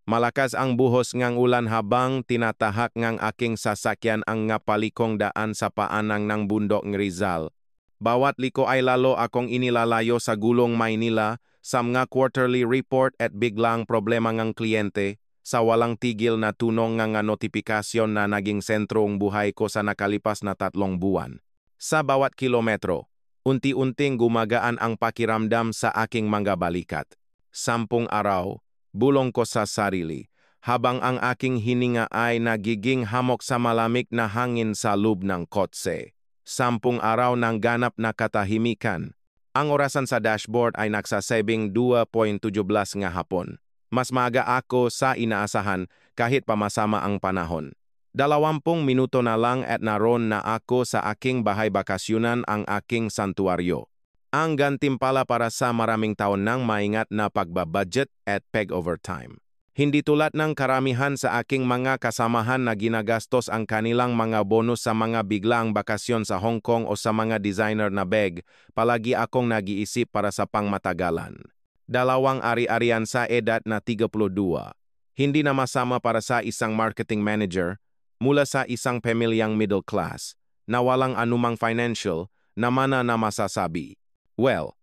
Malakas ang buhos ngang ulan habang tinatahak ngang aking sasakyan ang ngapalikong daan sa paanang ng bundok ng Rizal. Bawat liko ay lalo akong inilalayo sa gulong Maynila sa mga quarterly report at biglang problema ngang kliyente sa walang tigil na tunong nga notifikasyon na naging sentrong buhay ko sa nakalipas na 3 buwan. Sa bawat kilometro, unti-unting gumagaan ang pakiramdam sa aking mga balikat. 10 araw, bulong ko sa sarili, habang ang aking hininga ay nagiging hamok sa malamig na hangin sa loob ng kotse. 10 araw ng ganap na katahimikan. Ang orasan sa dashboard ay nagsasabing 2:17 nga hapon. Mas maaga ako sa inaasahan kahit pamasama ang panahon. 20 minuto na lang at naroon na ako sa aking bahay bakasyunan, ang aking santuaryo. Ang gantimpala para sa maraming taon ng maingat na pagbabudget at peg-overtime. Hindi tulad ng karamihan sa aking mga kasamahan na ginagastos ang kanilang mga bonus sa mga biglaang bakasyon sa Hong Kong o sa mga designer na bag, palagi akong nag-iisip para sa pangmatagalan. 2 ari-arian sa edad na 32. Hindi na masama para sa isang marketing manager mula sa isang pamilyang middle class na walang anumang financial na mana na masasabi. Well,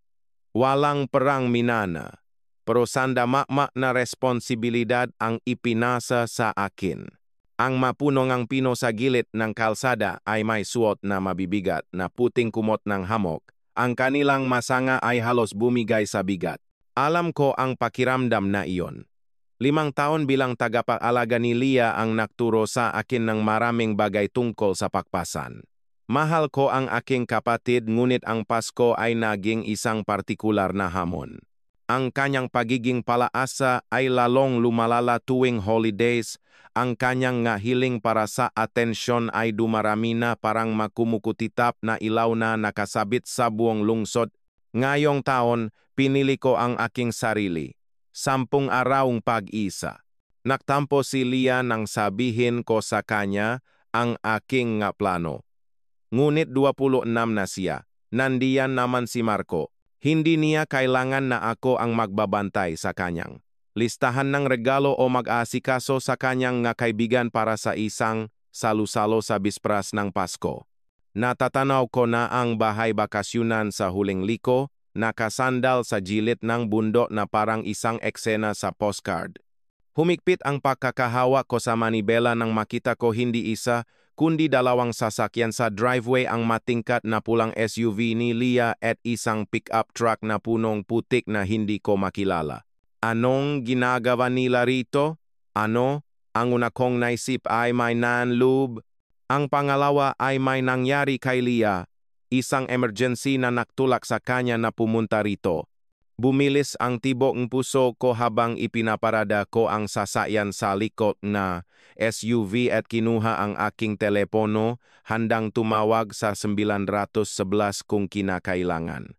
walang perang minana. Pero sandama na responsibilidad ang ipinasa sa akin. Ang mapunong ang pino sa gilid ng kalsada ay may suot na mabibigat na puting kumot ng hamok. Ang kanilang masanga ay halos bumigay sa bigat. Alam ko ang pakiramdam na iyon. 5 taon bilang tagapag-alaga ni Leah ang nagturo sa akin ng maraming bagay tungkol sa pakpasan. Mahal ko ang aking kapatid, ngunit ang Pasko ay naging isang partikular na hamon. Ang kanyang pagiging palaasa ay lalong lumalala tuwing holidays. Ang kanyang nga hiling para sa atensyon ay dumarami na parang makumukutitap na ilaw na nakasabit sa buong lungsod. Ngayong taon, pinili ko ang aking sarili. 10 arawng pag-isa. Nagtampo si Leah nang sabihin ko sa kanya ang aking nga plano. Ngunit 26 na siya. Nandiyan naman si Marco. Hindi niya kailangan na ako ang magbabantay sa kanyang listahan ng regalo o mag-aasikaso sa kanyang nga kaibigan para sa isang salusalo sa bispras ng Pasko. Natatanaw ko na ang bahay bakasyunan sa huling liko, nakasandal sa gilid ng bundok na parang isang eksena sa postcard. Humigpit ang pagkakahawa ko sa manibela nang makita ko hindi isa, kundi 2 sasakyan sa driveway, ang matingkat na pulang SUV ni Leah at isang pick-up truck na punong putik na hindi ko makilala. Anong ginagawa nila rito? Ang una kong naisip ay may nanloob. Ang pangalawa ay may nangyari kay Leah, isang emergency na nagtulak sa kanya na pumunta rito. Bumilis ang tibok ng puso ko habang ipinaparada ko ang sasakyan sa likod na SUV at kinuha ang aking telepono, handang tumawag sa 911 kung kinakailangan.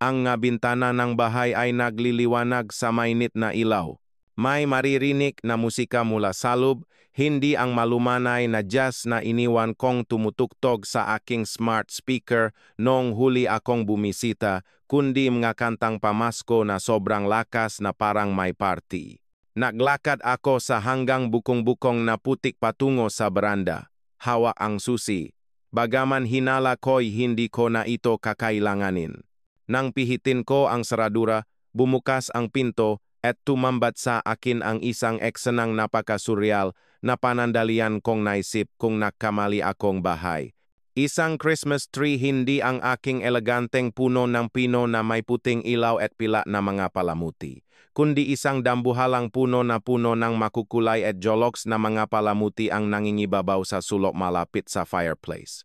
Ang nga bintana ng bahay ay nagliliwanag sa mainit na ilaw. May maririnig na musika mula sa loob, hindi ang malumanay na jazz na iniwan kong tumutugtog sa aking smart speaker noong huli akong bumisita, kundi mga kantang pamasko na sobrang lakas na parang may party. Naglakad ako sa hanggang bukong-bukong na putik patungo sa beranda. Hawak ang susi. Bagaman hinala ko'y hindi ko na ito kakailanganin. Nang pihitin ko ang saradura, bumukas ang pinto at tumambat sa akin ang isang eksenang napaka-surreal na panandalian kong naisip kung nakamali akong bahay. Isang Christmas tree, hindi ang aking eleganteng puno ng pino na may puting ilaw at pila na mga palamuti, kundi isang dambuhalang puno ng makukulay at jologs na mga palamuti ang nangingibabaw sa sulok malapit sa fireplace.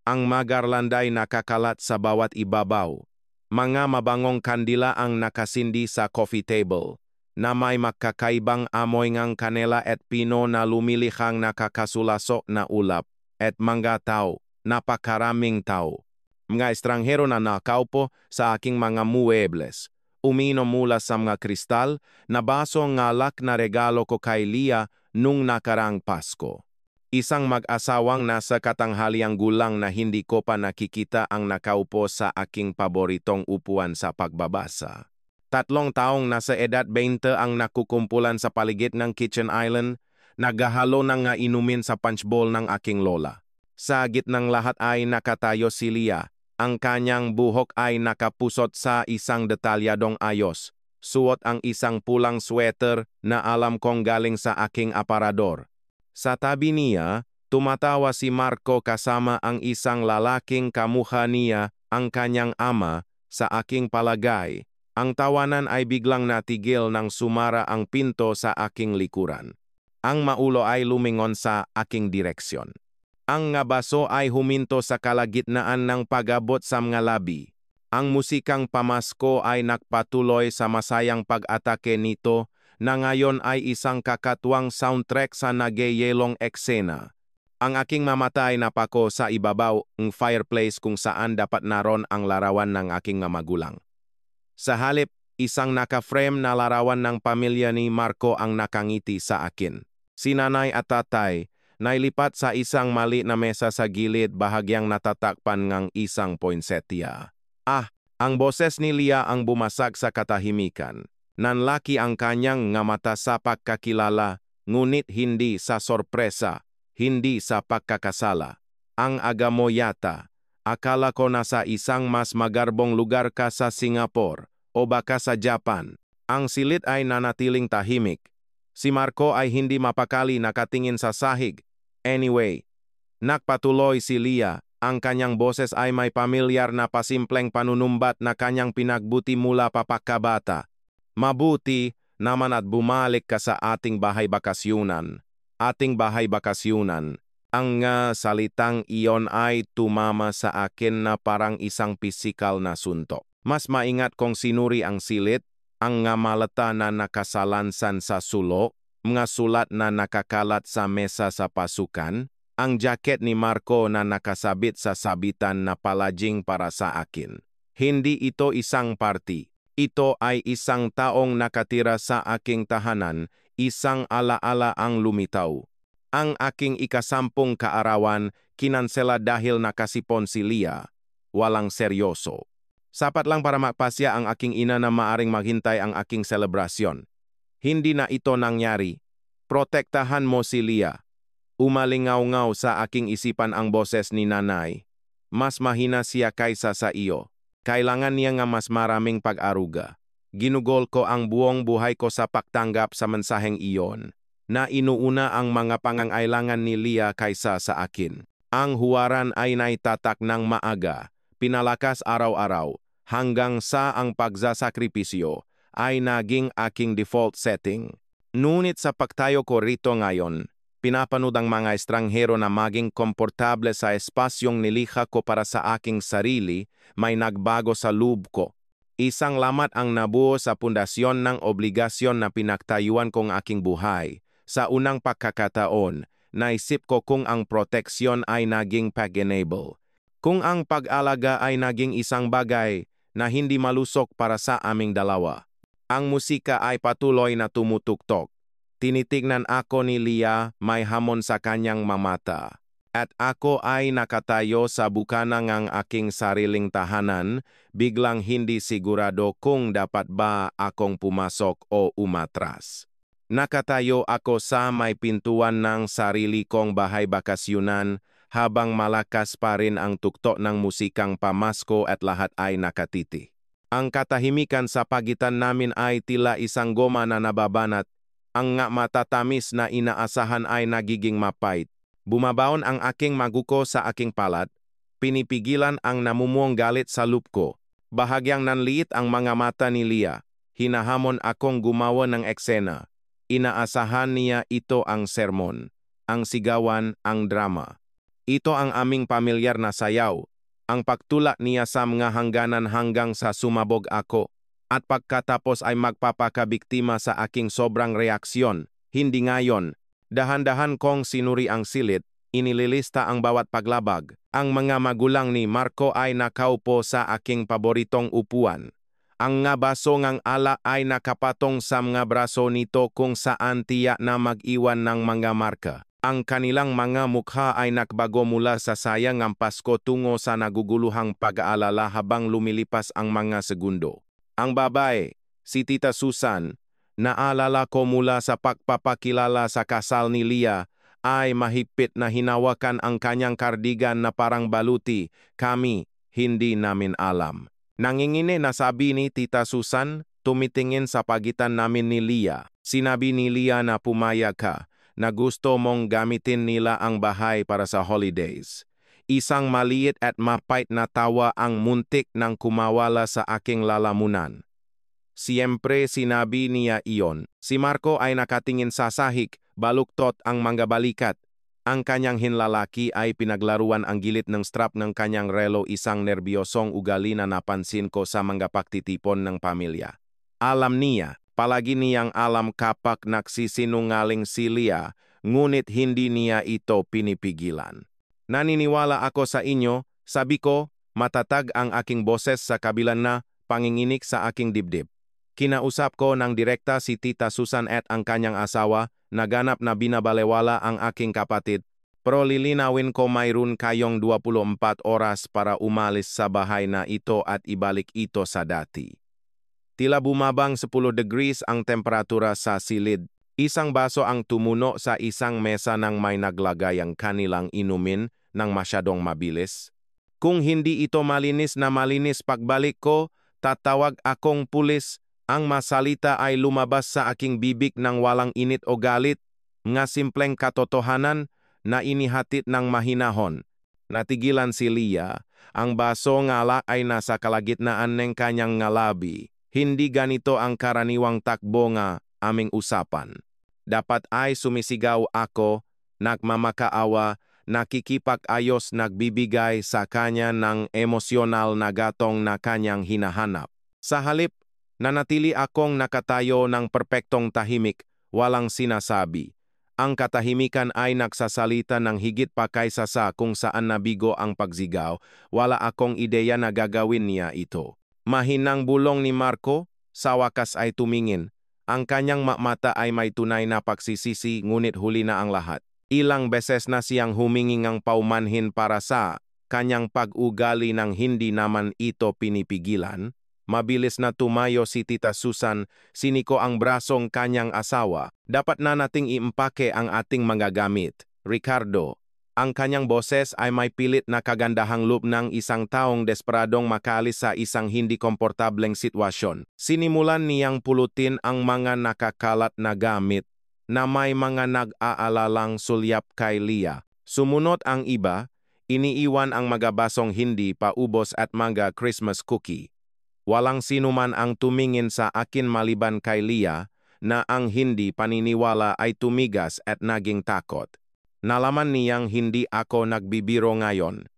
Ang magarlanday nakakalat sa bawat ibabaw. Mga mabangong kandila ang nakasindi sa coffee table, na may makakaibang amoy ngang kanela at pino na lumilihang nakakasulasok na ulap, at mga tao, napakaraming tao. Mga estranghero na nakaupo sa aking mga muebles. Uminom mula sa mga kristal na baso ng alak na regalo ko kay Leah nung nakarang Pasko. Isang mag-asawang nasa katanghaliang gulang na hindi ko pa nakikita ang nakaupo sa aking paboritong upuan sa pagbabasa. 3 taong nasa edad 20 ang nakukumpulan sa paligid ng Kitchen Island, naghahalo ng nga inumin sa punch bowl ng aking lola. Sa gitnang lahat ay nakatayo si Lia. Ang kanyang buhok ay nakapusot sa isang detalyadong ayos. Suot ang isang pulang sweater na alam kong galing sa aking aparador. Sa tabi niya, tumatawa si Marco kasama ang isang lalaking kamukha niya, ang kanyang ama, sa aking palagay. Ang tawanan ay biglang natigil nang sumara ang pinto sa aking likuran. Ang maulo ay lumingon sa aking direksyon. Ang nga baso ay huminto sa kalagitnaan ng pag-abot sa mga labi. Ang musikang pamasko ay nagpatuloy sa masayang pag-atake nito na ngayon ay isang kakatuwang soundtrack sa nagyayelong eksena. Ang aking mata ay napako sa ibabaw ng fireplace kung saan dapat naroon ang larawan ng aking mga magulang. Sa halip, isang naka-frame na larawan ng pamilya ni Marco ang nakangiti sa akin. Si nanay at tatay, nailipat sa isang mali na mesa sa gilid bahagyang natatakpan ng isang poinsettia. Ang boses ni Lia ang bumasag sa katahimikan. Nanlaki ang kanyang nga mata sa pagkakilala, ngunit hindi sa sorpresa, hindi sa pagkakasala. Ang aga mo yata. Akala ko nasa isang mas magarbong lugar ka sa Singapore o baka sa Japan. Ang silid ay nanatiling tahimik. Si Marco ay hindi mapakali nakatingin sa sahig. Anyway, nagpatuloy si Lia. Ang kanyang boses ay may pamilyar na pasimpleng panunumbat na kanyang pinagbuti mula pa pagkabata. Mabuti naman at bumalik ka sa ating bahay bakasyunan. Ating bahay bakasyunan. Ang salitang iyon ay tumama sa akin na parang isang pisikal na suntok. Mas maingat kong sinuri ang silid, ang nga malata na nakasalansan sa sulok, mga sulat na nakakalat sa mesa sa pasukan, ang jacket ni Marco na nakasabit sa sabitan na palaging para sa akin. Hindi ito isang party. Ito ay isang taong nakatira sa aking tahanan, isang alaala ang lumitaw. Ang aking ikasampung kaarawan, kinansela dahil nakasipon si Lia. Walang seryoso. Sapat lang para magpasya ang aking ina na maaring maghintay ang aking selebrasyon. Hindi na ito nangyari. Protektahan mo si Lia. Umalingaw-ngaw sa aking isipan ang boses ni nanay. Mas mahina siya kaysa sa iyo. Kailangan niya nga mas maraming pag-aruga. Ginugol ko ang buong buhay ko sa pagtanggap sa mensaheng iyon, na inuuna ang mga pangangailangan ni Lia kaysa sa akin. Ang huwaran ay naitatak ng maaga, pinalakas araw-araw, hanggang sa ang pagsasakripisyo ay naging aking default setting. Ngunit sa pagtayo ko rito ngayon, pinapanood ang mga estranghero na maging komportable sa espasyong nilikha ko para sa aking sarili, may nagbago sa loob ko. Isang lamat ang nabuo sa pundasyon ng obligasyon na pinagtayuan kong aking buhay. Sa unang pagkakataon, naisip ko kung ang proteksyon ay naging pag-enable. Kung ang pag-alaga ay naging isang bagay na hindi malusok para sa aming dalawa. Ang musika ay patuloy na tumutuktok. Tinitignan ako ni Lia, may hamon sa kanyang mamata. At ako ay nakatayo sa bukana ng aking sariling tahanan, biglang hindi sigurado kung dapat ba akong pumasok o umatras. Nakatayo ako sa may pintuan ng sarili kong bahay bakasyunan habang malakas pa rin ang tuktok ng musikang pamasko at lahat ay nakatiti. Ang katahimikan sa pagitan namin ay tila isang goma na nababanat. Ang nga matatamis na inaasahan ay nagiging mapait. Bumabaon ang aking maguko sa aking palat. Pinipigilan ang namumuong galit sa loob ko. Bahagyang nanliit ang mga mata ni Lia. Hinahamon akong gumawa ng eksena. Inaasahan niya ito ang sermon, ang sigawan, ang drama. Ito ang aming pamilyar na sayaw, ang pagtulak niya sa mga hangganan hanggang sa sumabog ako, at pagkatapos ay magpapakabiktima sa aking sobrang reaksyon. Hindi ngayon, dahan-dahan kong sinuri ang silid, inililista ang bawat paglabag. Ang mga magulang ni Marco ay nakaupo sa aking paboritong upuan. Ang nga baso ngang ala ay nakapatong sa mga braso nito kung saan tiyak na mag-iwan ng mga marka. Ang kanilang mga mukha ay nakbago mula sa sayang ang Pasko tungo sa naguguluhang pag-aalala habang lumilipas ang mga segundo. Ang babae, si Tita Susan, naalala ko mula sa pagpapakilala sa kasal ni Leah, ay mahigpit na hinawakan ang kanyang kardigan na parang baluti. Kami, hindi namin alam. Nangingini na sabi ni Tita Susan, tumitingin sa pagitan namin ni Leah. Sinabi ni Leah na pumayag ka, na gusto mong gamitin nila ang bahay para sa holidays. Isang maliit at mapait na tawa ang muntik nang kumawala sa aking lalamunan. Siyempre sinabi niya iyon. Si Marco ay nakatingin sa sahig, baluktot ang mga balikat. Ang kanyang hinlalaki ay pinaglaruan ang gilid ng strap ng kanyang relo, isang nerbiyosong ugali na napansin ko sa mga paktitipon ng pamilya. Alam niya, palagi niyang alam kapag nagsisinungaling si Leah, ngunit hindi niya ito pinipigilan. Naniniwala ako sa inyo, sabi ko, matatag ang aking boses sa kabilang na panginginig sa aking dibdib. Kinausap ko ng direkta si Tita Susan at ang kanyang asawa, naganap na binabalewala ang aking kapatid, pero lilinawin ko mayroon kayong 24 oras para umalis sa bahay na ito at ibalik ito sa dati. Tila bumabang 10 degrees ang temperatura sa silid. Isang baso ang tumuno sa isang mesa nang may naglagay ang kanilang inumin ng masyadong mabilis. Kung hindi ito malinis na malinis pagbalik ko, tatawag akong pulis. Ang masalita ay lumabas sa aking bibig ng walang init o galit, nga simpleng katotohanan na inihatid ng mahinahon. Natigilan si Leah, ang baso ngala ay nasa kalagitnaan ng kanyang ngalabi. Hindi ganito ang karaniwang takbo nga aming usapan. Dapat ay sumisigaw ako, nagmamakaawa, nakikipag-ayos, nagbibigay sa kanya ng emosyonal na gatong na kanyang hinahanap. Sa halip, nanatili akong nakatayo ng perpektong tahimik, walang sinasabi. Ang katahimikan ay nagsasalita ng higit pa kaysa sa kung saan nabigo ang pagsigaw. Wala akong ideya na gagawin niya ito. Mahinang bulong ni Marco, sa wakas ay tumingin. Ang kanyang mata ay may tunay na pagsisisi, ngunit huli na ang lahat. Ilang beses na siyang humingi ng paumanhin para sa kanyang pag-ugali nang hindi naman ito pinipigilan. Mabilis na tumayo si Tita Susan, siniko ang brasong kanyang asawa. Dapat na nating iimpake ang ating mga gamit. Ricardo, ang kanyang boses ay may pilit na kagandahang loob ng isang taong desperadong makalis sa isang hindi komportableng sitwasyon. Sinimulan niyang pulutin ang mga nakakalat na gamit na may mga nag-aalalang sulyap kay Leah. Sumunod ang iba, iniiwan ang mga basong hindi paubos at mga Christmas cookie. Walang sinuman ang tumingin sa akin maliban kay Leah, na ang hindi paniniwala ay tumigas at naging takot. Nalaman niyang hindi ako nagbibiro ngayon.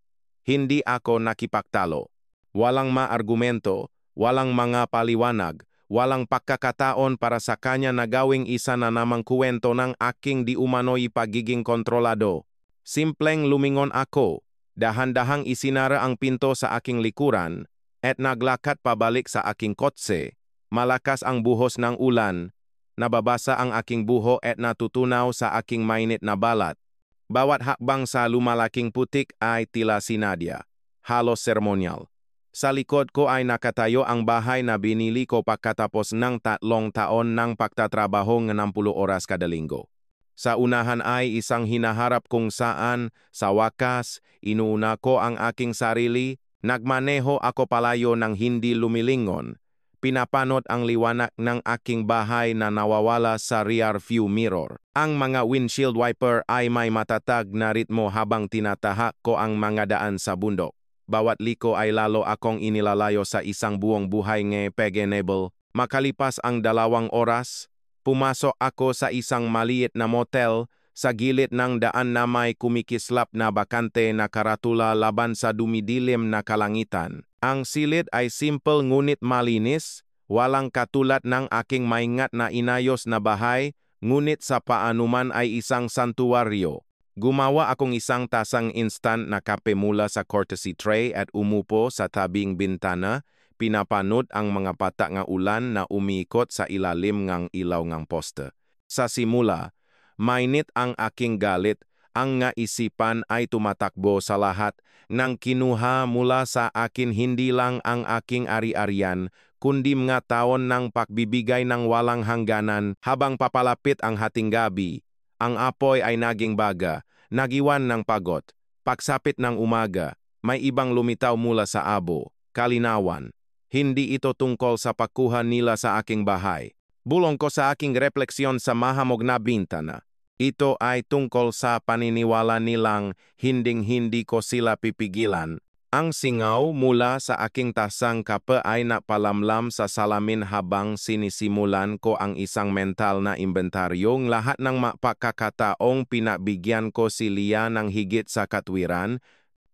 Hindi ako nakipagtalo. Walang maargumento, walang mga paliwanag, walang pagkakataon para sa kanya na gawing isa na namang kuwento ng aking di umano'y pagiging kontrolado. Simpleng lumingon ako, dahan-dahang isinara ang pinto sa aking likuran, at naglakad pabalik sa aking kotse. Malakas ang buhos ng ulan, nababasa ang aking buho at natutunaw sa aking mainit na balat. Bawat hakbang sa lumalaking putik ay tila sinadya, halos sermonyal. Sa likod ko ay nakatayo ang bahay na binili ko pagkatapos ng 3 taon ng pagtatrabaho ng 60 oras kada linggo. Sa unahan ay isang hinaharap kung saan, sa wakas, inuuna ko ang aking sarili. Nagmaneho ako palayo ng hindi lumilingon. Pinapanot ang liwanag ng aking bahay na nawawala sa rear view mirror. Ang mga windshield wiper ay may matatag na ritmo habang tinatahak ko ang mga daan sa bundok. Bawat liko ay lalo akong inilalayo sa isang buong buhay ng Pegenable. Makalipas ang 2 oras, pumasok ako sa isang maliit na motel sa gilid ng daan na may kumikislap na bakante na karatula laban sa dumidilim na kalangitan. Ang silid ay simple ngunit malinis, walang katulad ng aking maingat na inayos na bahay, ngunit sa paanuman ay isang santuwaryo. Gumawa akong isang tasang instant na kape mula sa courtesy tray at umupo sa tabing bintana, pinapanood ang mga pata nga ulan na umiikot sa ilalim ng ilaw ng poste. Sa simula, mainit ang aking galit, ang nga isipan ay tumatakbo sa lahat ng kinuha mula sa akin, hindi lang ang aking ari-arian, kundi mga taon ng pagbibigay ng walang hangganan habang papalapit ang hating gabi. Ang apoy ay naging baga, nagiwan ng pagod. Pagsapit ng umaga, may ibang lumitaw mula sa abo, kalinawan. Hindi ito tungkol sa pagkuha nila sa aking bahay. Bulong ko sa aking refleksyon sa mahamog na bintana. Ito ay tungkol sa paniniwala nilang hinding-hindi ko sila pipigilan. Ang singaw mula sa aking tasang kape ay napalamlam sa salamin habang sinisimulan ko ang isang mental na inventaryong lahat ng mapakakataong pinabigyan ko si Lia ng higit sa katwiran,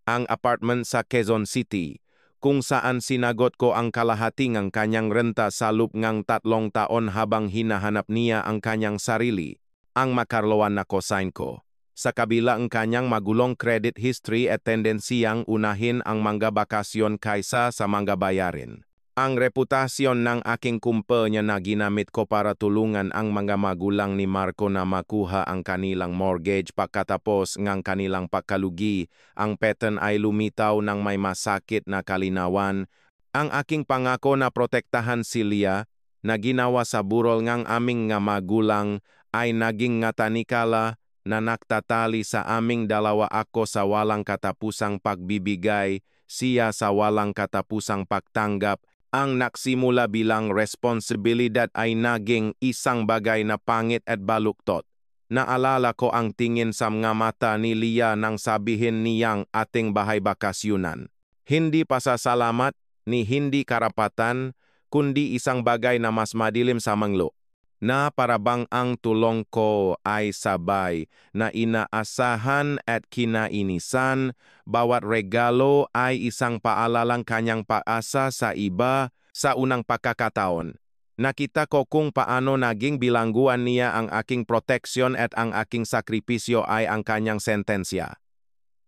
ang apartment sa Quezon City, kung saan sinagot ko ang kalahati ng kanyang renta sa loob ng 3 taon habang hinahanap niya ang kanyang sarili, ang makarluan na cosign ko. Sa kabila ang kanyang magulong credit history at tendensiyang unahin ang mga bakasyon kaysa sa mga bayarin. Ang reputasyon ng aking kumpanya na ginamit ko para tulungan ang mga magulang ni Marco na makuha ang kanilang mortgage pagkatapos ng kanilang pagkalugi, ang pattern ay lumitaw ng may masakit na kalinawan. Ang aking pangako na protektahan si Lia, na ginawa sa burol ng aming nga magulang, ay naging nga tanikala na nagtatali sa aming dalawa, ako sa walang katapusang pagbibigay, siya sa walang katapusang pagtanggap. Ang nagsimula bilang responsibilidad ay naging isang bagay na pangit at baluktot. Naalala ko ang tingin sa mga mata ni Lia nang sabihin niyang ating bahay bakasyunan. Hindi pasasalamat ni hindi karapatan, kundi isang bagay na mas madilim sa manglo. Na parabang ang tulong ko ay sabay na inaasahan at kinainisan, bawat regalo ay isang paalalang kanyang paasa sa iba. Sa unang pagkakataon, nakita ko kung paano naging bilangguan niya ang aking proteksyon at ang aking sakripisyo ay ang kanyang sentensya.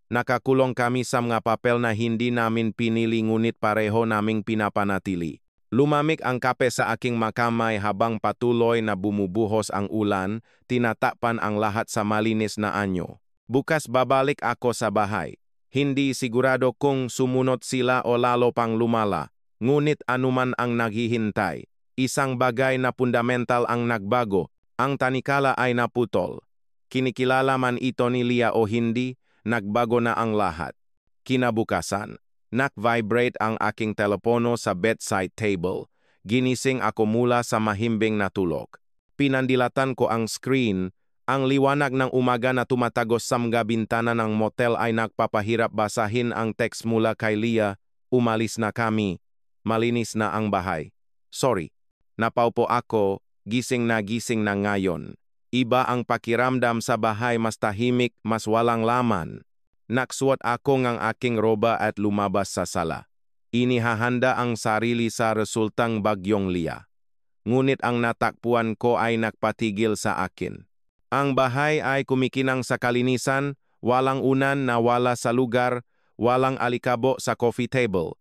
Nakakulong kami sa mga papel na hindi namin pinili ngunit pareho naming pinapanatili. Lumamig ang kape sa aking makamay habang patuloy na bumubuhos ang ulan, tinatakpan ang lahat sa malinis na anyo. Bukas babalik ako sa bahay. Hindi sigurado kung sumunod sila o lalo pang lumala, ngunit anuman ang naghihintay. Isang bagay na fundamental ang nagbago, ang tanikala ay naputol. Kinikilala man ito ni Lia o hindi, nagbago na ang lahat. Kinabukasan, nag-vibrate ang aking telepono sa bedside table. Ginising ako mula sa mahimbing na tulog. Pinandilatan ko ang screen. Ang liwanag ng umaga na tumatagos sa mga bintana ng motel ay nagpapahirap basahin ang text mula kay Lia. Umalis na kami. Malinis na ang bahay. Sorry. Napaupo ako, gising na ngayon. Iba ang pakiramdam sa bahay, mas tahimik, mas walang laman. Naksuot ako ng aking roba at lumabas sa sala. Inihahanda ang sarili sa resultang bagyong Lia. Ngunit ang natakpuan ko ay nagpatigil sa akin. Ang bahay ay kumikinang sa kalinisan, walang unan na wala sa lugar, walang alikabo sa coffee table.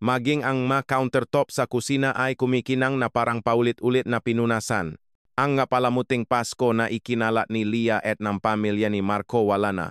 Maging ang countertop sa kusina ay kumikinang na parang paulit-ulit na pinunasan. Ang palamuting Pasko na ikinalat ni Lia at ng pamilya ni Marco wala na.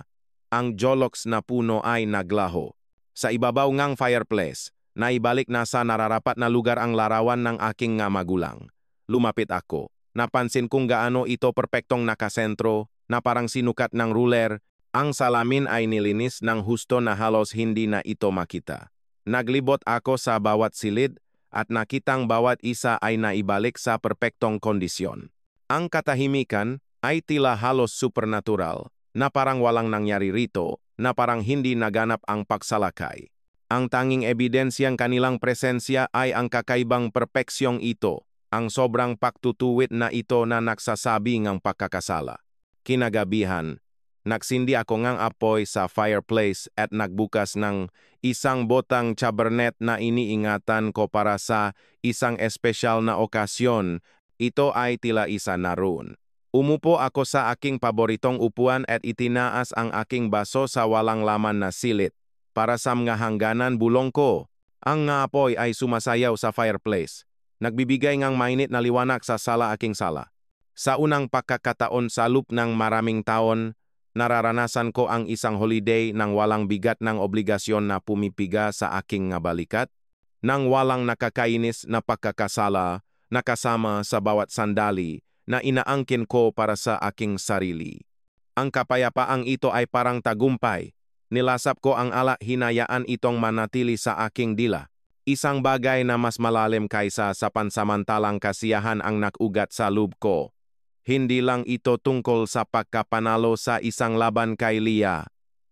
Ang jologs na puno ay naglaho. Sa ibabaw ngang fireplace, naibalik na sa nararapat na lugar ang larawan ng aking nga magulang. Lumapit ako. Napansin kung gaano ito perpektong nakasentro, na parang sinukat ng ruler. Ang salamin ay nilinis ng husto na halos hindi na ito makita. Naglibot ako sa bawat silid at nakitang bawat isa ay naibalik sa perpektong kondisyon. Ang katahimikan ay tila halos supernatural, na parang walang nangyari rito, na parang hindi naganap ang pagsalakay. Ang tanging ebidensyang kanilang presensya ay ang kakaibang perpeksyong ito, ang sobrang pagtutuwid na ito na nagsasabi ng pagkakasala. Kinagabihan, nagsindi ako ng apoy sa fireplace at nagbukas ng isang botang Cabernet na iniingatan ko para sa isang espesyal na okasyon. Ito ay tila isa na roon. Umupo ako sa aking paboritong upuan at itinaas ang aking baso sa walang laman na silit. Para sa mga hangganan bulong ko, ang apoy ay sumasayaw sa fireplace. Nagbibigay ng mainit na liwanag sa aking sala. Sa unang pagkakataon sa loob ng maraming taon, nararanasan ko ang isang holiday nang walang bigat ng obligasyon na pumipiga sa aking balikat. nang walang nakakainis na pagkakasala na kasama sa bawat sandali na inaangkin ko para sa aking sarili. Ang kapayapaang ito ay parang tagumpay. Nilasap ko ang hinayaan itong manatili sa aking dila. Isang bagay na mas malalim kaysa sa pansamantalang kasiyahan ang nakugat sa loob ko. Hindi lang ito tungkol sa pagkapanalo sa isang laban kay Leah.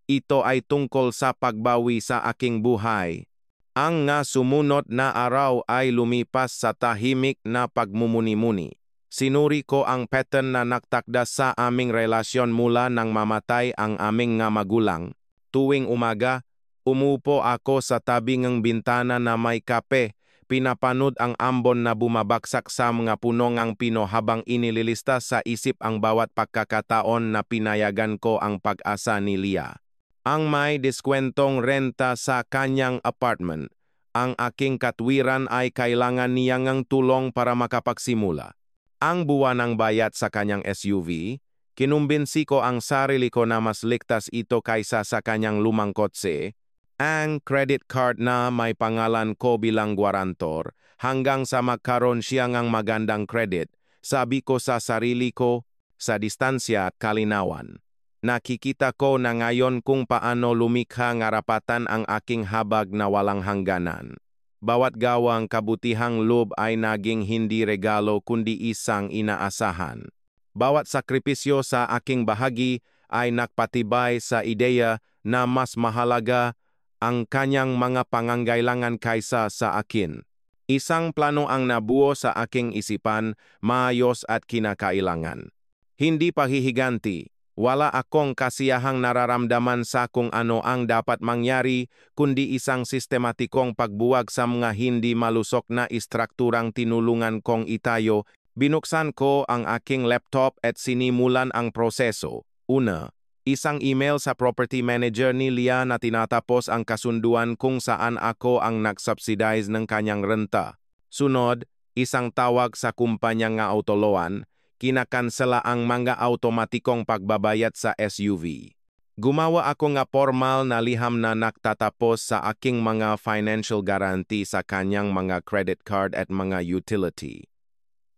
Ito ay tungkol sa pagbawi sa aking buhay. Ang nga sumunod na araw ay lumipas sa tahimik na pagmumuni-muni. Sinuri ko ang pattern na nagtakda sa aming relasyon mula nang mamatay ang aming nga magulang. Tuwing umaga, umupo ako sa tabi ng bintana na may kape, pinapanood ang ambon na bumabaksak sa mga puno ng pino habang inililista sa isip ang bawat pagkakataon na pinayagan ko ang pag-asa ni Leah. Ang may diskwentong renta sa kanyang apartment. Ang aking katwiran ay kailangan niya ng tulong para makapagsimula. Ang buwanang bayad sa kanyang SUV, kinumbinsi ko ang sarili ko na mas ligtas ito kaysa sa kanyang lumang kotse. Ang credit card na may pangalan ko bilang gwarantor hanggang sa magkaroon siya ng magandang credit, sabi ko sa sarili ko, sa distansya at kalinawan. Nakikita ko na ngayon kung paano lumikha ng karapatan ang aking habag na walang hangganan. Bawat gawang kabutihang loob ay naging hindi regalo kundi isang inaasahan. Bawat sakripisyo sa aking bahagi ay nagpatibay sa ideya na mas mahalaga ang kanyang mga pangangailangan kaysa sa akin. Isang plano ang nabuo sa aking isipan, maayos at kinakailangan. Hindi pahihiganti. Wala akong kasiyahang nararamdaman sa kung ano ang dapat mangyari, kundi isang sistematikong pagbuwag sa mga hindi malusok na istrukturang tinulungan kong itayo. Binuksan ko ang aking laptop at sinimulan ang proseso. Una, isang email sa property manager ni Leah na tinatapos ang kasunduan kung saan ako ang nag-subsidize ng kanyang renta. Sunod, isang tawag sa kumpanya nga autoloan. Kinakansela ang mga automatikong pagbabayad sa SUV. Gumawa ako nga formal na liham na nagtatapos sa aking mga financial guarantee sa kanyang mga credit card at mga utility.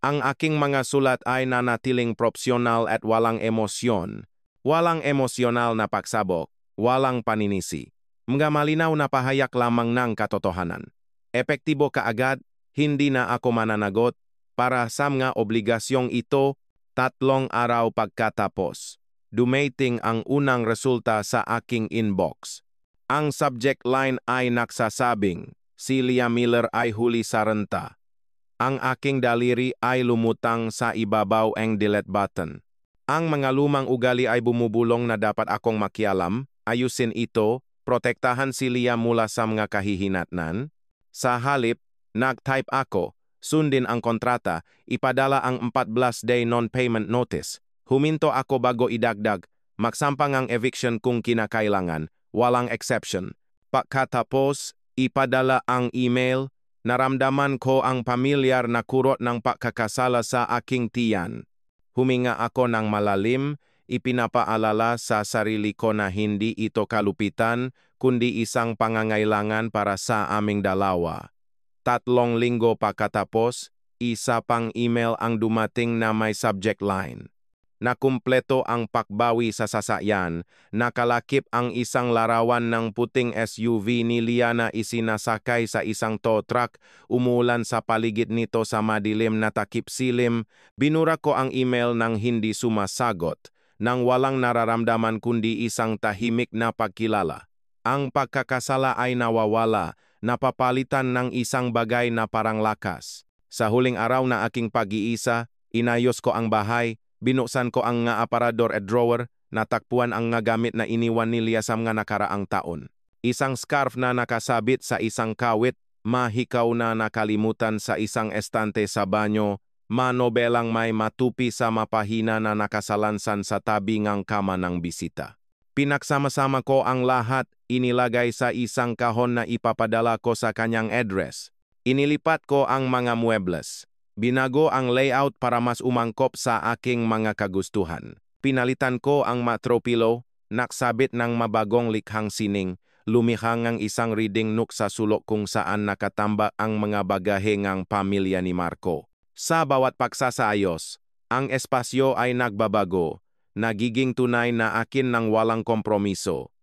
Ang aking mga sulat ay nanatiling propsyonal at walang emosyon. Walang emosyonal na pagsabok, walang paninisi. Mga malinaw na pahayak lamang ng katotohanan. Epektibo kaagad, hindi na ako mananagot. Para sa mga obligasyong ito, 3 araw pagkatapos, dumating ang unang resulta sa aking inbox. Ang subject line ay nagsasabing, si Leah Miller ay huli sa renta. Ang aking daliri ay lumutang sa ibabaw ang delete button. Ang mga lumang ugali ay bumubulong na dapat akong makialam, ayusin ito, protektahan si Leah mula sa mga kahihinatnan. Sa halip, nag-type ako, sundin ang kontrata, ipadala ang 14-day non-payment notice. Huminto ako bago idagdag, magsampang ang eviction kung kinakailangan, walang exception. Pagkatapos, ipadala ang email, naramdaman ko ang pamilyar na kurot ng pagkakasala sa aking tiyan. Huminga ako ng malalim, ipinapaalala sa sarili ko na hindi ito kalupitan, kundi isang pangangailangan para sa aming dalawa. 3 linggo pagkatapos, isa pang email ang dumating na may subject line. Nakumpleto ang pakbawi sa sasakyan, nakalakip ang isang larawan ng puting SUV ni Leah na isinasakay sa isang tow truck, umulan sa paligid nito sa madilim na takip silim. Binura ko ang email nang hindi sumasagot, nang walang nararamdaman kundi isang tahimik na pagkilala. Ang pagkakasala ay nawawala, napapalitan ng isang bagay na parang lakas. Sa huling araw na aking pag-iisa, inayos ko ang bahay, binuksan ko ang nga aparador at drawer, natakpuan ang nga gamit na iniwan ni Leah sa mga nakaraang taon. Isang scarf na nakasabit sa isang kawit, mahikaw na nakalimutan sa isang estante sa banyo, manobelang may matupi sa mapahina na nakasalansan sa tabi ng kama ng bisita. Pinagsama-sama ko ang lahat, inilagay sa isang kahon na ipapadala ko sa kanyang address. Inilipat ko ang mga muebles. Binago ang layout para mas umangkop sa aking mga kagustuhan. Pinalitan ko ang throw pillow, naksabit ng mabagong likhang sining, lumikha ngang isang reading nook sa sulok kung saan nakatambak ang mga bagahe ngang pamilya ni Marco. Sa bawat pagsasayos, ang espasyo ay nagbabago, nagiging tunay na akin ng walang kompromiso.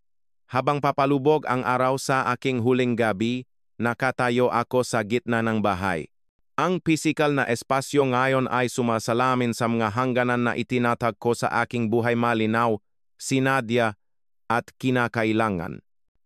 Habang papalubog ang araw sa aking huling gabi, nakatayo ako sa gitna ng bahay. Ang pisikal na espasyo ngayon ay sumasalamin sa mga hangganan na itinatag ko sa aking buhay malinaw, sinadya at kinakailangan.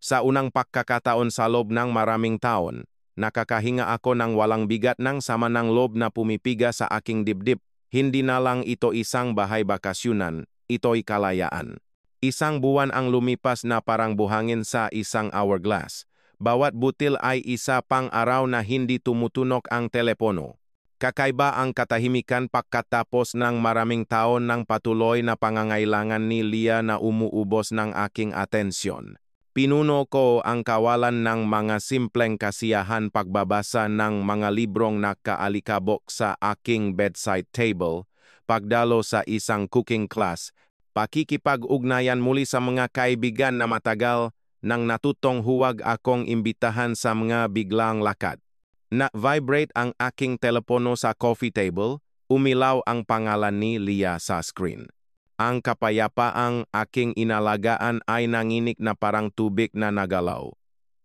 Sa unang pagkakataon sa loob ng maraming taon, nakakahinga ako ng walang bigat ng sama ng loob na pumipiga sa aking dibdib. Hindi na lang ito isang bahay bakasyunan, ito'y kalayaan. Isang buwan ang lumipas na parang buhangin sa isang hourglass. Bawat butil ay isa pang araw na hindi tumutunog ang telepono. Kakaiba ang katahimikan pagkatapos ng maraming taon ng patuloy na pangangailangan ni Leah na umuubos ng aking atensyon. Pinuno ko ang kawalan ng mga simpleng kasiyahan pagbabasa ng mga librong nakaalikabok sa aking bedside table, pagdalo sa isang cooking class, pakikipag-ugnayan muli sa mga kaibigan na matagal, nang natutong huwag akong imbitahan sa mga biglang lakad. Na-vibrate ang aking telepono sa coffee table, umilaw ang pangalan ni Leah sa screen. Ang kapayapaang aking inalagaan ay nanginig na parang tubig na nagalaw.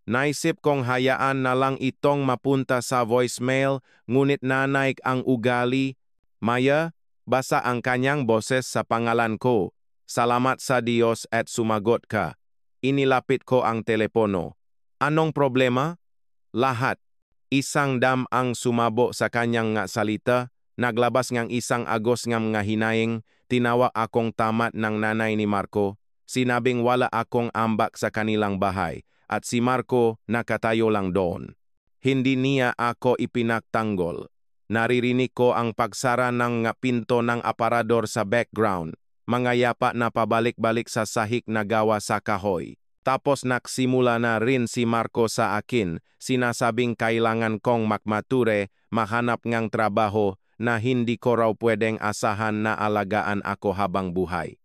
Naisip kong hayaan na lang itong mapunta sa voicemail, ngunit nanaig ang ugali. Maya, basa ang kanyang boses sa pangalan ko. Salamat sa Diyos at sumagot ka. Inilapit ko ang telepono. Anong problema? Lahat. Isang dam ang sumabo sa kanyang nga salita, naglabas ngang isang agos ng mga hinaing, tinawa akong tamat ng nanay ni Marco, sinabing wala akong ambak sa kanilang bahay, at si Marco nakatayo lang doon. Hindi niya ako ipinagtanggol. Naririnig ko ang pagsara ng pinto ng aparador sa background, mga yapa na pabalik-balik sa sahig na gawa sa kahoy. Tapos nagsimula na rin si Marco sa akin, sinasabing kailangan kong magmature, mahanap ngang trabaho na hindi ko raw pwedeng asahan na alagaan ako habang buhay.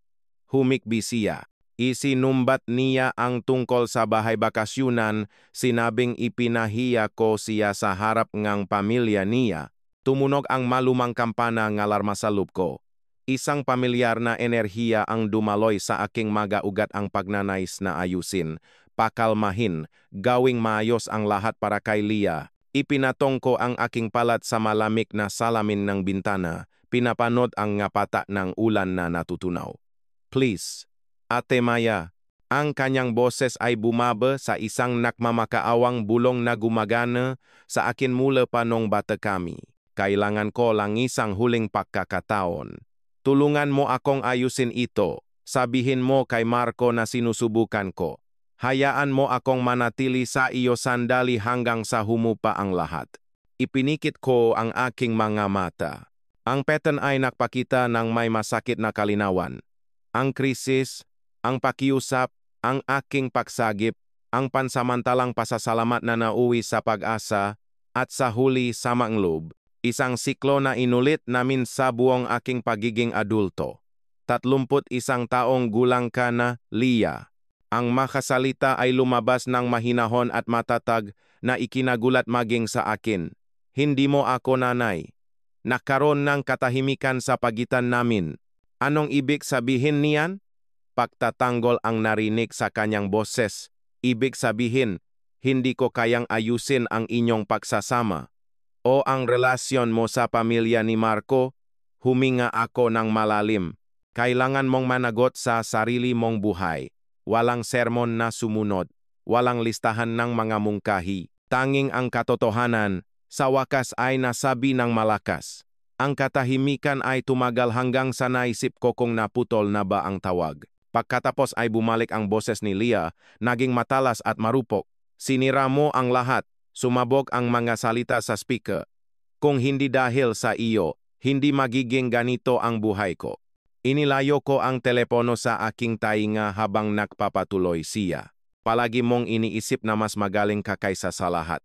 Humikbi siya. Isinumbat niya ang tungkol sa bahay bakasyunan, sinabing ipinahiya ko siya sa harap ngang pamilya niya. Tumunog ang malumang kampana ng alarma sa loob ko. Isang pamilyar na enerhiya ang dumaloy sa aking magaugat ang pagnanais na ayusin, pakalmahin, gawing maayos ang lahat para kay Leah. Ipinatong ko ang aking palat sa malamig na salamin ng bintana, pinapanod ang ngapata ng ulan na natutunaw. Please, Ate Maya. Ang kanyang boses ay bumaba sa isang nakmamakaawang bulong na gumagana sa akin mula pa nung bata kami. Kailangan ko lang isang huling pagkakataon. Tulungan mo akong ayusin ito. Sabihin mo kay Marco na sinusubukan ko. Hayaan mo akong manatili sa iyo sandali hanggang sa humupa ang lahat. Ipinikit ko ang aking mga mata. Ang pattern ay nagpakita ng may masakit na kalinawan. Ang krisis, ang pakiusap, ang aking pagsagip, ang pansamantalang pasasalamat na nauwi sa pag-asa, at sa huli samang loob. Isang siklo na inulit namin sa buong aking pagiging adulto. 31 taong gulang ka na, Leah. Ang makasalita ay lumabas ng mahinahon at matatag na ikinagulat maging sa akin. Hindi mo ako nanay. Nagkaroon ng katahimikan sa pagitan namin. Anong ibig sabihin niyan? Pagtatanggol ang narinig sa kanyang boses. Ibig sabihin, hindi ko kayang ayusin ang inyong pagsasama. O ang relasyon mo sa pamilya ni Marco, huminga ako ng malalim. Kailangan mong managot sa sarili mong buhay. Walang sermon na sumunod. Walang listahan ng mga mungkahi. Tanging ang katotohanan, sa wakas ay nasabi ng malakas. Ang katahimikan ay tumagal hanggang sa naisip ko kung naputol na ba ang tawag. Pagkatapos ay bumalik ang boses ni Leah, naging matalas at marupok. Sinira mo ang lahat. Sumabog ang mga salita sa speaker. Kung hindi dahil sa iyo, hindi magiging ganito ang buhay ko. Inilayo ko ang telepono sa aking tainga habang nagpapatuloy siya. Palagi mong iniisip na mas magaling ka kaysa sa lahat.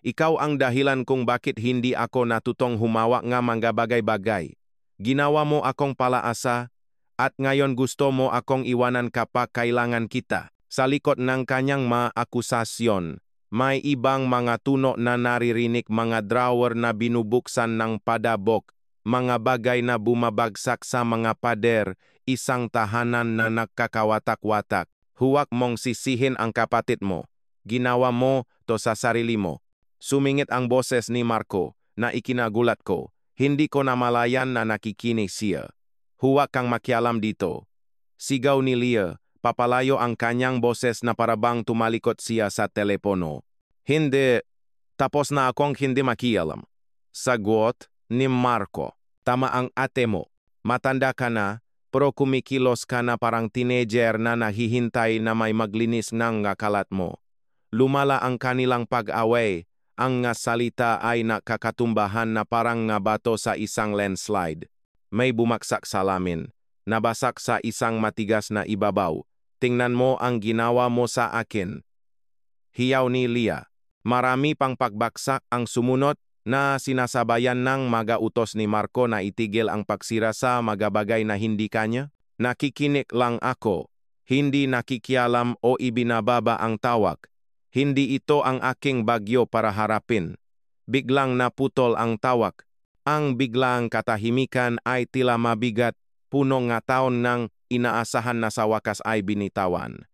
Ikaw ang dahilan kung bakit hindi ako natutong humawa nga mga bagay-bagay. Ginawa mo akong palaasa, at ngayon gusto mo akong iwanan kapag kailangan kita. Sa likod ng kanyang mga akusasyon, may ibang mga tuno na naririnig, mga drawer na binubuksan ng padabok, mga bagay na bumabagsak sa mga pader, isang tahanan na nagkakawatak-watak. Huwag mong sisihin ang kapatid mo. Ginawa mo to sa sarili mo. Sumingit ang boses ni Marco na ikinagulat ko. Hindi ko namalayan na nakikinig siya. Huwag kang makialam dito. Sigaw ni Leah. Papalayo ang kanyang boses na parabang tumalikot siya sa telepono. Hindi, tapos na akong hindi makialam. Sagot ni Marco. Tama ang ate mo. Matanda ka na, pero kumikilos ka na parang teenager na nahihintay na may maglinis ng kalat mo. Lumala ang kanilang pag-away. Ang nga salita ay nakakatumbahan na parang nga bato sa isang landslide. May bumaksak sa lamin. Nabasak sa isang matigas na ibabaw. Tingnan mo ang ginawa mo sa akin. Hiyaw ni Leah. Marami pang pagbaksak ang sumunod na sinasabayan ng mga utos ni Marco na itigil ang pagsira sa mga bagay na hindi kanya. Nakikinig lang ako. Hindi nakikialam o ibinababa ang tawag. Hindi ito ang aking bagyo para harapin. Biglang naputol ang tawag. Ang biglang katahimikan ay tila mabigat, puno nga taon ng inaasahan na sa wakas ay binitawan.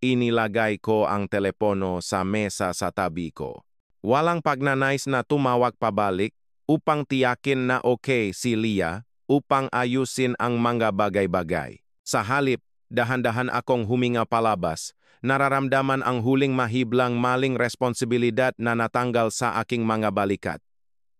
Inilagay ko ang telepono sa mesa sa tabi ko. Walang pagnanais na tumawag pabalik upang tiyakin na okay si Leah upang ayusin ang mga bagay-bagay. Sa halip, dahan-dahan akong huminga palabas. Nararamdaman ang huling mahiblang maling responsibilidad na natanggal sa aking mga balikat.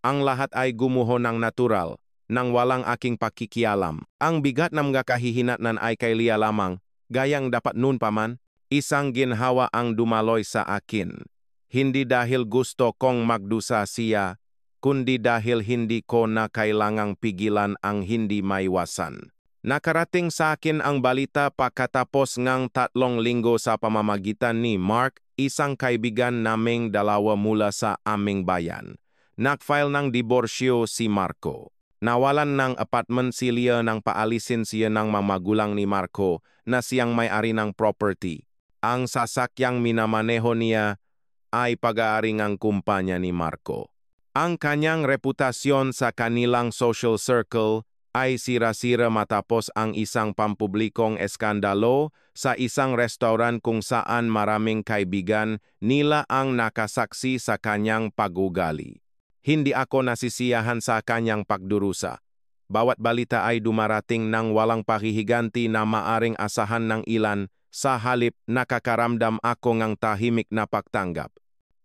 Ang lahat ay gumuho ng natural, nang walang aking pakikialam. Ang bigat ng mga kahihinatnan ay kay Leah lamang, gayang dapat nun pa man, isang ginhawa ang dumaloy sa akin. Hindi dahil gusto kong magdusa siya, kundi dahil hindi ko na kailangang pigilan ang hindi maiwasan. Nakarating sa akin ang balita pagkatapos ng 3 linggo sa pamamagitan ni Mark, isang kaibigan naming dalawa mula sa aming bayan. Nag-file ng diborsyo si Marco. Nawalan ng apartment si Leah nang paalisin siya ng mamagulang ni Marco na siyang may-ari ng property. Ang sasakyang minamaneho niya ay pag-aari ng kumpanya ni Marco. Ang kanyang reputasyon sa kanilang social circle ay sira-sira matapos ang isang pampublikong eskandalo sa isang restaurant kung saan maraming kaibigan nila ang nakasaksi sa kanyang pag-ugali. Hindi ako nasisiyahan sa kanyang pagdurusa. Bawat balita ay dumarating ng walang pahihiganti na maaring asahan ng ilan, sa halip nakakaramdam ako ng tahimik na pagtanggap.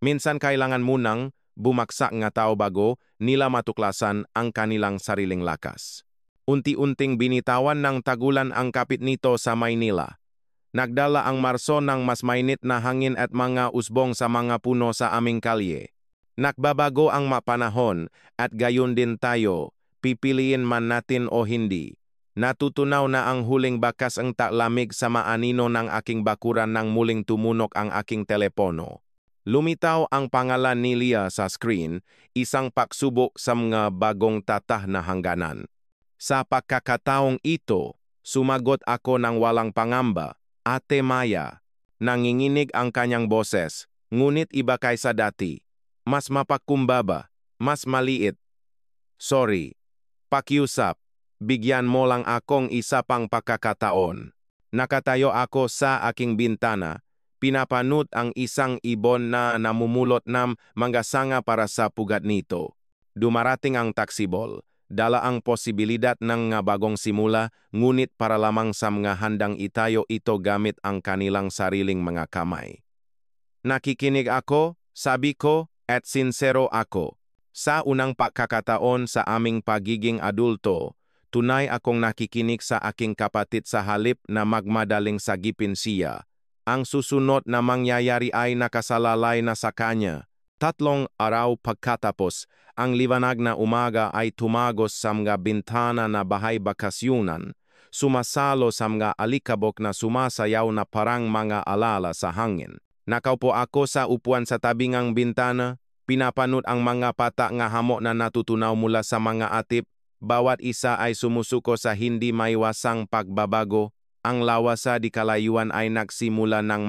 Minsan kailangan munang bumaksak nga tao bago nila matuklasan ang kanilang sariling lakas. Unti-unting binitawan ng tagulan ang kapit nito sa Maynila. Nagdala ang Marso ng mas mainit na hangin at mga usbong sa mga puno sa aming kalye. Nakbabago ang mapanahon at gayon din tayo, pipiliin man natin o hindi. Natutunaw na ang huling bakas ang taklamig sa maanino ng aking bakuran nang muling tumunok ang aking telepono. Lumitaw ang pangalan ni Leah sa screen, isang pagsubok sa mga bagong tatah na hangganan. Sa pagkakataong ito, sumagot ako ng walang pangamba, Ate Maya. Nanginginig ang kanyang boses, ngunit iba kaysa dati. Mas mapagkumbaba, mas maliit. Sorry. Pakiusap, bigyan mo lang akong isa pang pagkakataon. Nakatayo ako sa aking bintana, pinapanut ang isang ibon na namumulot ng mga sanga para sa pugat nito. Dumarating ang taksibol, dala ang posibilidad ng bagong simula, ngunit para lamang sa mga handang itayo ito gamit ang kanilang sariling mga kamay. Nakikinig ako, sabi ko, at sinsero ako. Sa unang pagkakataon sa aming pagiging adulto, tunay akong nakikinig sa aking kapatid sa halip na magmadaling sagipin siya. Ang susunod na mangyayari ay nakasalalay na sa kanya. 3 araw pagkatapos, ang liwanag na umaga ay tumagos sa mga bintana na bahay bakasyunan, sumasalo sa mga alikabok na sumasayaw na parang mga alala sa hangin. Nakaupo ako sa upuan sa tabingang bintana, pinapanut ang mga pata nga hamo na natutunaw mula sa mga atip, bawat isa ay sumusuko sa hindi maiwasang pagbabago, Ang lawasa di kalayuan ay nagsimula ng